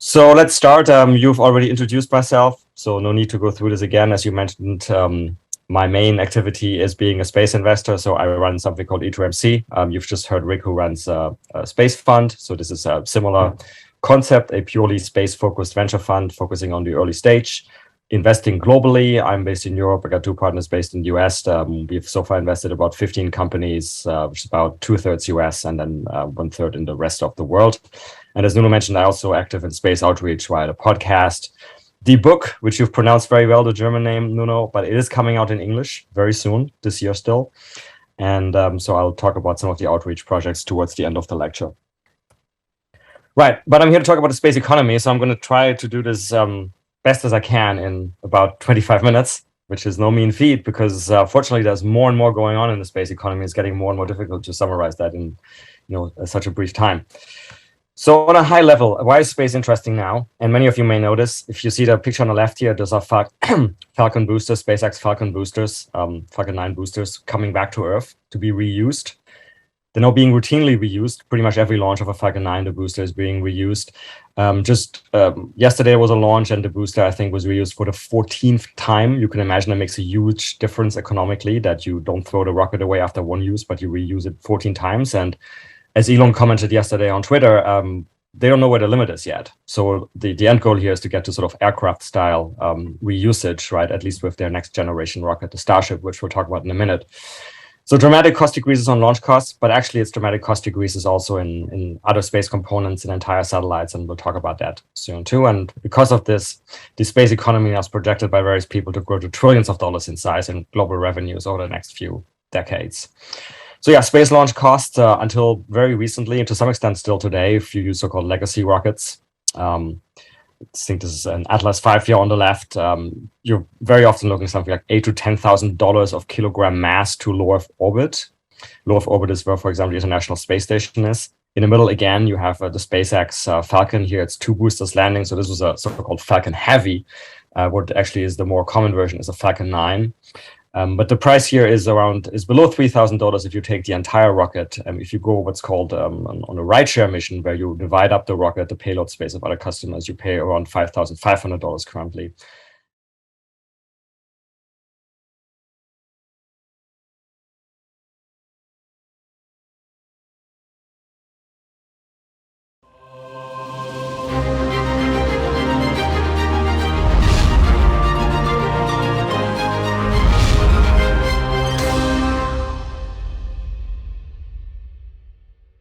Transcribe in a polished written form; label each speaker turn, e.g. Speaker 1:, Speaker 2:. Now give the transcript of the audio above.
Speaker 1: So let's start. You've already introduced myself, so no need to go through this again. As you mentioned, my main activity is being a space investor. So I run something called E2MC. You've just heard Rick, who runs a space fund. So this is a similar concept, a purely space-focused venture fund focusing on the early stage, investing globally. I'm based in Europe. I got two partners based in the US. We've so far invested about 15 companies, which is about 2/3 US and then 1/3 in the rest of the world. And as Nuno mentioned, I also active in space outreach via the podcast. The book, which you've pronounced very well, the German name, Nuno, but it is coming out in English very soon, this year still. And so I'll talk about some of the outreach projects towards the end of the lecture. Right, but I'm here to talk about the space economy, so I'm going to try to do this best as I can in about 25 minutes, which is no mean feat because fortunately there's more and more going on in the space economy. It's getting more and more difficult to summarize that in such a brief time. So on a high level, why is space interesting now? And many of you may notice, if you see the picture on the left here, those are Falcon boosters, SpaceX Falcon boosters, Falcon 9 boosters coming back to Earth to be reused. They're now being routinely reused. Pretty much every launch of a Falcon 9, the booster is being reused. Yesterday was a launch and the booster, I think, was reused for the 14th time. You can imagine it makes a huge difference economically that you don't throw the rocket away after one use, but you reuse it 14 times. And as Elon commented yesterday on Twitter, they don't know where the limit is yet. So the end goal here is to get to sort of aircraft style reusage, right? At least with their next generation rocket, the Starship, which we'll talk about in a minute. So dramatic cost decreases on launch costs, but actually it's dramatic cost decreases also in other space components and entire satellites, and we'll talk about that soon too. And because of this, the space economy is projected by various people to grow to trillions of dollars in size and global revenues over the next few decades. So yeah, space launch costs until very recently, and to some extent still today, if you use so-called legacy rockets. I think this is an Atlas V here on the left. You're very often looking at something like $8,000 to $10,000 of kilogram mass to low Earth orbit. Low Earth orbit is where, for example, the International Space Station is. In the middle, again, you have the SpaceX Falcon here. It's 2 boosters landing. So this was a so-called Falcon Heavy. What actually is the more common version is a Falcon 9. But the price here is below $3,000 if you take the entire rocket. If you go what's called on a rideshare mission where you divide up the rocket, the payload space of other customers, you pay around $5,500 currently.